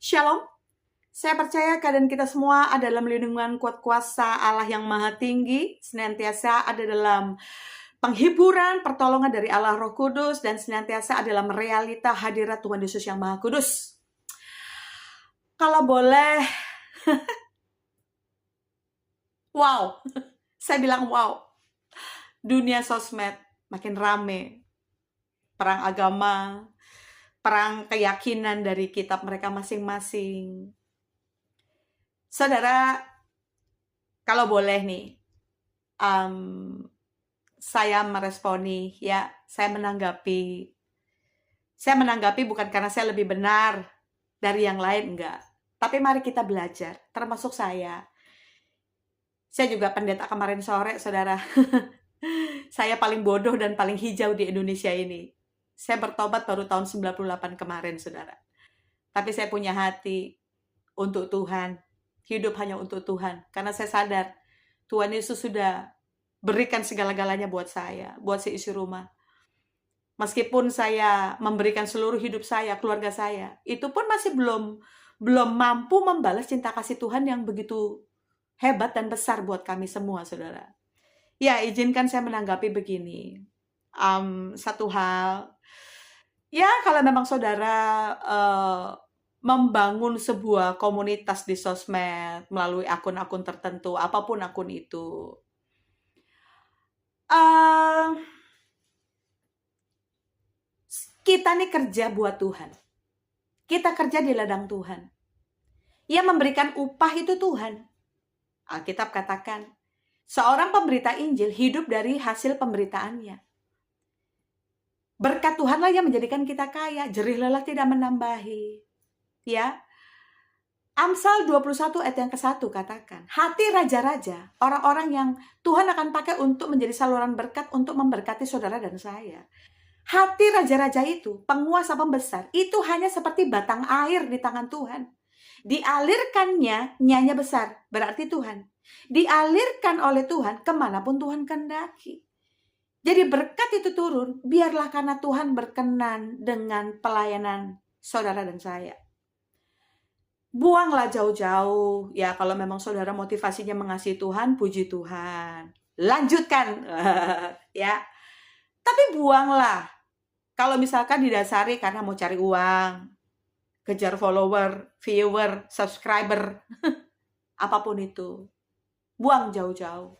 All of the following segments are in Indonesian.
Shalom, saya percaya keadaan kita semua ada dalam lindungan kuat kuasa Allah yang maha tinggi, senantiasa ada dalam penghiburan, pertolongan dari Allah Roh Kudus, dan senantiasa ada dalam realita hadirat Tuhan Yesus yang maha kudus. Kalau boleh, wow, saya bilang wow, dunia sosmed makin rame, perang agama, perang keyakinan dari kitab mereka masing-masing. Saudara, kalau boleh nih, saya meresponi, ya, saya menanggapi bukan karena saya lebih benar dari yang lain, enggak. Tapi mari kita belajar, termasuk saya. Saya juga pendeta kemarin sore, saudara. Saya paling bodoh dan paling hijau di Indonesia ini. Saya bertobat baru tahun 98 kemarin, saudara. Tapi saya punya hati untuk Tuhan. Hidup hanya untuk Tuhan. Karena saya sadar, Tuhan Yesus sudah berikan segala-galanya buat saya, buat si isi rumah. Meskipun saya memberikan seluruh hidup saya, keluarga saya, itu pun masih belum mampu membalas cinta kasih Tuhan yang begitu hebat dan besar buat kami semua, saudara. Ya, izinkan saya menanggapi begini. Satu hal, ya kalau memang saudara membangun sebuah komunitas di sosmed melalui akun-akun tertentu, apapun akun itu, kita nih kerja buat Tuhan. Kita kerja di ladang Tuhan. Yang memberikan upah itu Tuhan. Alkitab katakan, seorang pemberita Injil hidup dari hasil pemberitaannya. Berkat Tuhanlah yang menjadikan kita kaya, jerih lelah tidak menambahi. Ya. Amsal 21 ayat yang ke-1 katakan, hati raja-raja, orang-orang yang Tuhan akan pakai untuk menjadi saluran berkat untuk memberkati saudara dan saya. Hati raja-raja itu, penguasa pembesar, itu hanya seperti batang air di tangan Tuhan. Dialirkannya, nyanya besar, berarti Tuhan. Dialirkan oleh Tuhan kemanapun Tuhan kehendaki. Jadi berkat itu turun, biarlah karena Tuhan berkenan dengan pelayanan saudara dan saya. Buanglah jauh-jauh, ya kalau memang saudara motivasinya mengasihi Tuhan, puji Tuhan. Lanjutkan, ya. Tapi buanglah, kalau misalkan didasari karena mau cari uang, kejar follower, viewer, subscriber, apapun itu. Buang jauh-jauh.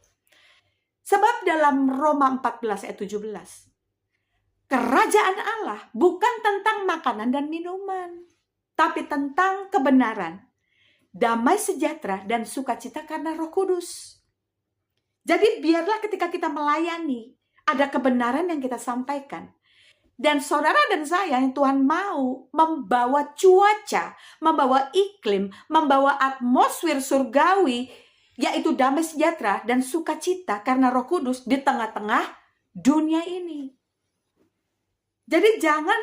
Sebab dalam Roma 14 ayat 17, kerajaan Allah bukan tentang makanan dan minuman, tapi tentang kebenaran, damai sejahtera, dan sukacita karena Roh Kudus. Jadi biarlah ketika kita melayani, ada kebenaran yang kita sampaikan. Dan saudara dan saya yang Tuhan mau membawa cuaca, membawa iklim, membawa atmosfer surgawi, yaitu damai sejahtera dan sukacita karena Roh Kudus di tengah-tengah dunia ini. Jadi jangan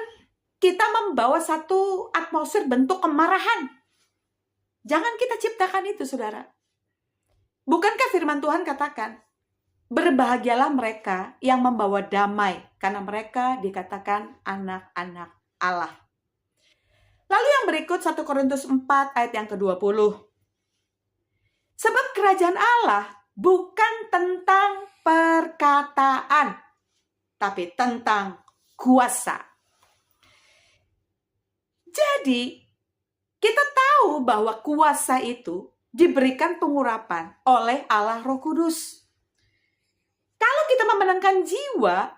kita membawa satu atmosfer bentuk kemarahan. Jangan kita ciptakan itu, saudara. Bukankah firman Tuhan katakan, berbahagialah mereka yang membawa damai, karena mereka dikatakan anak-anak Allah. Lalu yang berikut 1 Korintus 4 ayat yang ke-20. Sebab kerajaan Allah bukan tentang perkataan, tapi tentang kuasa. Jadi, kita tahu bahwa kuasa itu diberikan pengurapan oleh Allah Roh Kudus. Kalau kita memenangkan jiwa,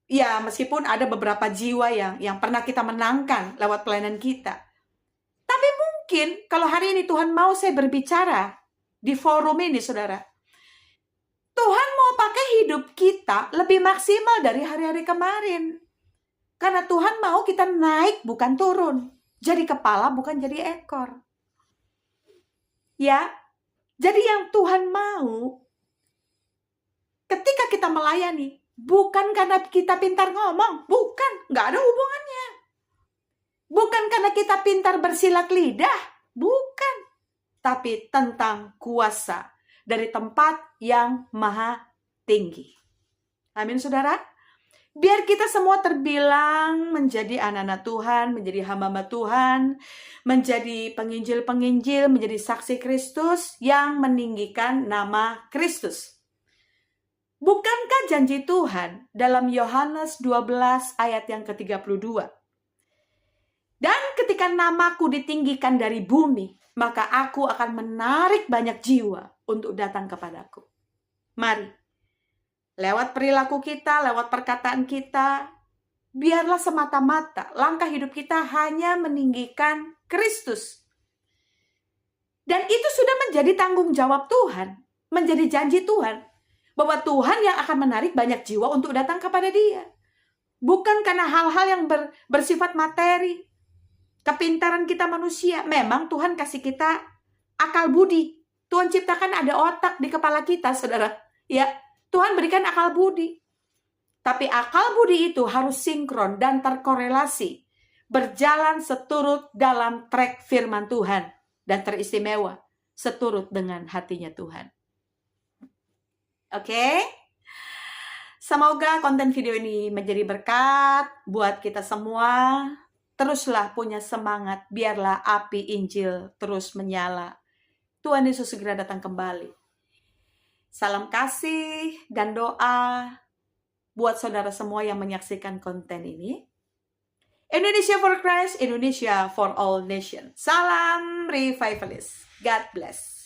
ya meskipun ada beberapa jiwa yang pernah kita menangkan lewat pelayanan kita. Tapi mungkin kalau hari ini Tuhan mau saya berbicara di forum ini, saudara. Tuhan mau pakai hidup kita lebih maksimal dari hari-hari kemarin. Karena Tuhan mau kita naik bukan turun. Jadi kepala bukan jadi ekor. Ya, jadi yang Tuhan mau ketika kita melayani, bukan karena kita pintar ngomong, bukan, nggak ada hubungannya. Bukan karena kita pintar bersilat lidah, bukan. Tapi tentang kuasa dari tempat yang maha tinggi. Amin, saudara. Biar kita semua terbilang menjadi anak-anak Tuhan, menjadi hamba-hamba Tuhan, menjadi penginjil-penginjil, menjadi saksi Kristus yang meninggikan nama Kristus. Bukankah janji Tuhan dalam Yohanes 12 ayat yang ke-32? Dan ketika namaku ditinggikan dari bumi, maka aku akan menarik banyak jiwa untuk datang kepadaku. Mari, lewat perilaku kita, lewat perkataan kita, biarlah semata-mata langkah hidup kita hanya meninggikan Kristus. Dan itu sudah menjadi tanggung jawab Tuhan, menjadi janji Tuhan, bahwa Tuhan yang akan menarik banyak jiwa untuk datang kepada Dia. Bukan karena hal-hal yang bersifat materi, kepintaran kita manusia. Memang Tuhan kasih kita akal budi. Tuhan ciptakan ada otak di kepala kita, saudara. Ya, Tuhan berikan akal budi. Tapi akal budi itu harus sinkron dan terkorelasi. Berjalan seturut dalam trek firman Tuhan. Dan teristimewa seturut dengan hatinya Tuhan. Oke? Semoga konten video ini menjadi berkat buat kita semua. Teruslah punya semangat, biarlah api Injil terus menyala. Tuhan Yesus segera datang kembali. Salam kasih dan doa buat saudara semua yang menyaksikan konten ini. Indonesia for Christ, Indonesia for all nations. Salam Revivalist. God bless.